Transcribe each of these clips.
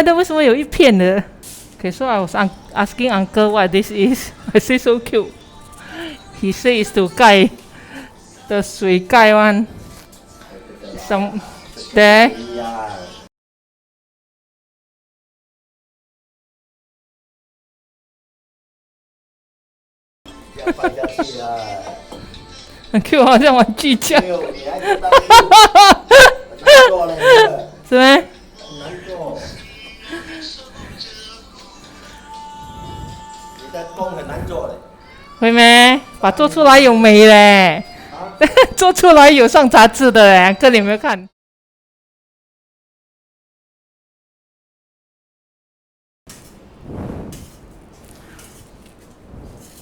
为什么有一片的 Okay, so I was asking uncle what this is. I say so cute. He say it's to 盖 the 水盖 one. Some there.很 cute 好像玩具这样。是咩？会咩？把做出来有美嘞，做出来有上杂志的嘞，哥你有没有看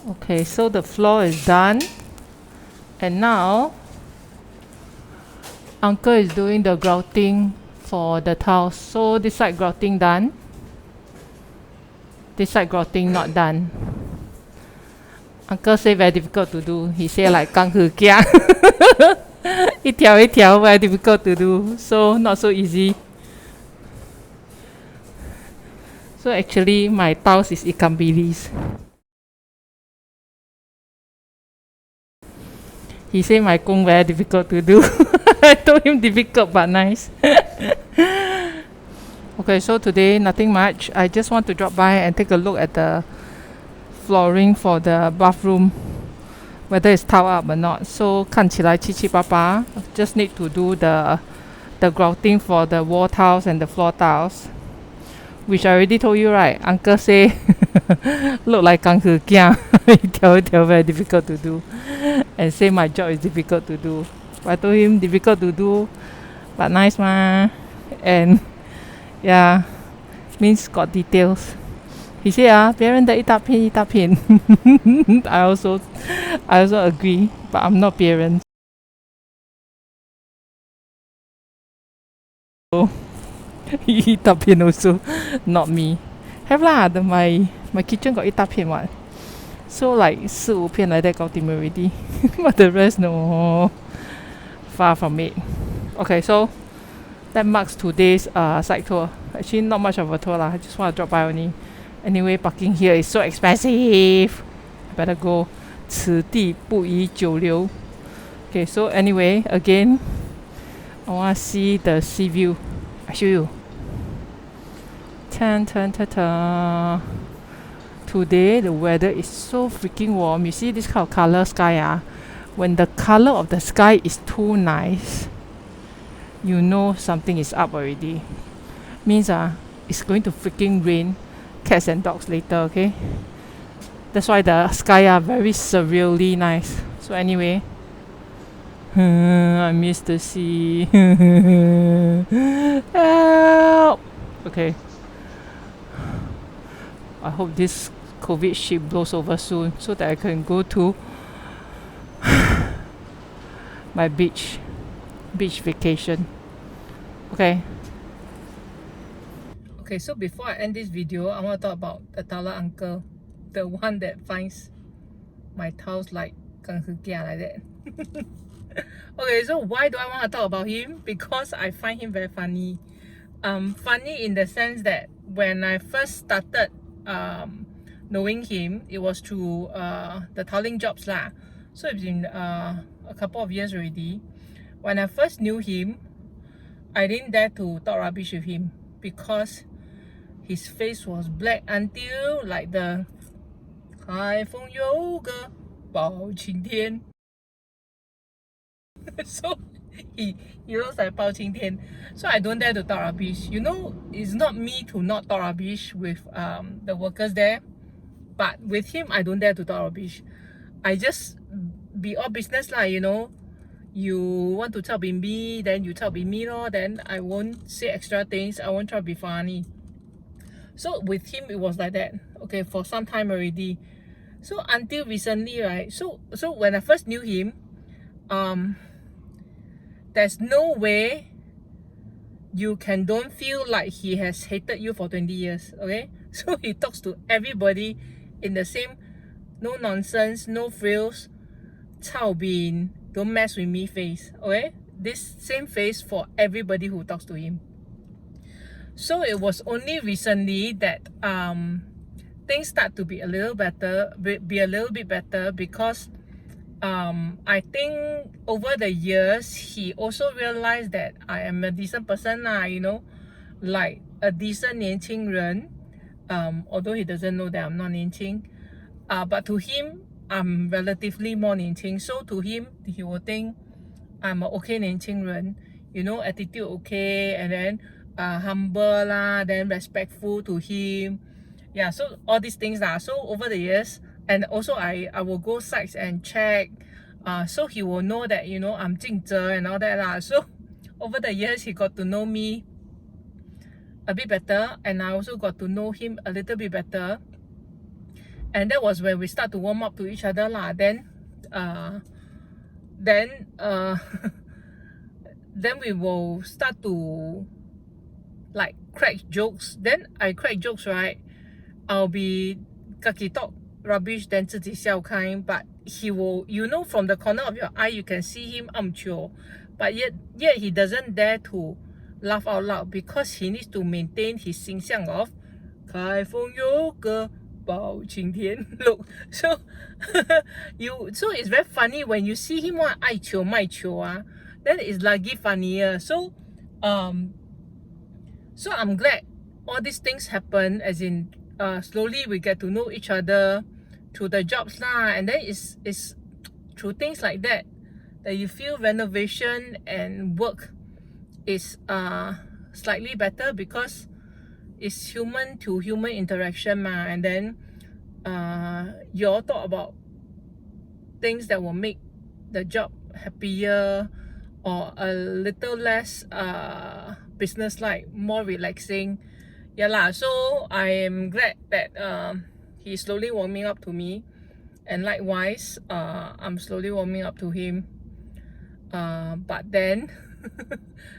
？Okay, so the floor is done, and now Uncle is doing the grouting for the tiles. So this side grouting done, this side grouting not done. Uncle say very difficult to do. He say like 钢丝架，一条一条 very difficult to do. So not so easy. So actually my tiles is ikan bilis. He say my 工 very difficult to do. I told him difficult but nice. Okay, so today nothing much. I just want to drop by and take a look at the flooring for the bathroom, whether it's tile up or not. So 看起来七七八八. Just need to do the grouting for the wall tiles and the floor tiles, which I already told you, right? Uncle say look like 钢丝架，一条一条 very difficult to do, and say my job is difficult to do. But I told him difficult to do, but nice ma. And yeah, means got details. He say 别人的一大片一大片。I also agree, but I'm not 别人。So 一大片 also not me. Have lah, my kitchen got 一大片 what. So like 4-5片 like that 搞掂 already. But the rest no, far from it. Okay, so that marks today's site tour. Actually not much of a tour lah. I just want to drop by only. Anyway, parking here is so expensive. I better go. 此地不宜久留. Okay, so anyway, again, I want to see the sea view. I show you. Tan tan ta ta. Today the weather is so freaking warm. You see this kind of color sky when the color of the sky is too nice, you know something is up already. Means it's going to freaking rain cats and dogs later, okay? That's why the sky are very surreally nice. So anyway, I miss the sea. Help! Okay, I hope this COVID shit blows over soon so that I can go to my beach vacation. Okay, so before I end this video, I want to talk about the Tala uncle, the one that finds my tiles like 钢丝架 like that. Okay, so why do I want to talk about him? Because I find him very funny. Funny in the sense that when I first started knowing him, it was through the tiling jobs lah. So it's been a couple of years already. When I first knew him, I didn't dare to talk rubbish with him because his face was black until like the 海风有个包青天. So he looks like 包青天. So I don't dare to talk rubbish. You know, it's not me to not talk rubbish with the workers there, but with him I don't dare to talk rubbish. I just be all business lah, you know. You want to talk with me, then you talk with me lor. Then I won't say extra things. I won't try to be funny. So with him it was like that. Okay, for some time already. So until recently, right? So when I first knew him, there's no way you don't feel like he has hated you for 20 years. Okay, so he talks to everybody in the same no nonsense, no frills, 操bin, don't mess with me face. Okay, this same face for everybody who talks to him. So it was only recently that things start to be a little better, be a little bit better, because I think over the years he also realized that I am a decent person lah, you know, like a decent 年轻人. Although he doesn't know that I'm not 年轻, but to him I'm relatively more 年轻, so to him he will think I'm a okay 年轻人, you know, attitude okay, and then humble lah, then respectful to him. Yeah, so all these things lah. So over the years, and also I will go sites and check, so he will know that, you know, I'm 尽责 and all that lah. So over the years he got to know me a bit better, and I also got to know him a little bit better, and that was when we start to warm up to each other lah. Then then we will start to like crack jokes. Then I crack jokes, right? I'll be kaki talk rubbish, then 自己笑 kind, but he will, you know, from the corner of your eye you can see him chio, but yet he doesn't dare to laugh out loud, because he needs to maintain his 形象 of 开封有个包青天 look. So so it's very funny when you see him 爱求卖求 then it's lagi funnier. So so I'm glad all these things happen, as in slowly we get to know each other through the jobs lah, and then it's through things like that that you feel renovation and work is slightly better, because it's human to human interaction ma, and then you all talk about things that will make the job happier, or a little less business like, more relaxing. Yeah lah, so I am glad that he's slowly warming up to me, and likewise I'm slowly warming up to him, but then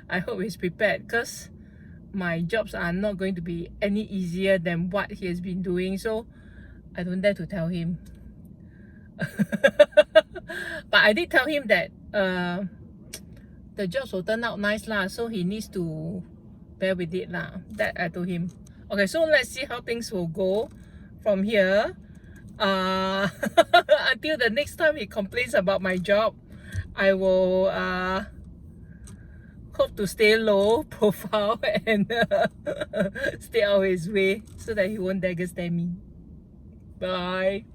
I hope he's prepared, because my jobs are not going to be any easier than what he has been doing, so I don't dare to tell him. But I did tell him that the jobs will turn out nice lah, so he needs to bear with it lah. That I told him. Okay, so let's see how things will go from here. Until the next time he complains about my job, I will hope to stay low profile and stay out of his way, so that he won't dagger stare me. Bye.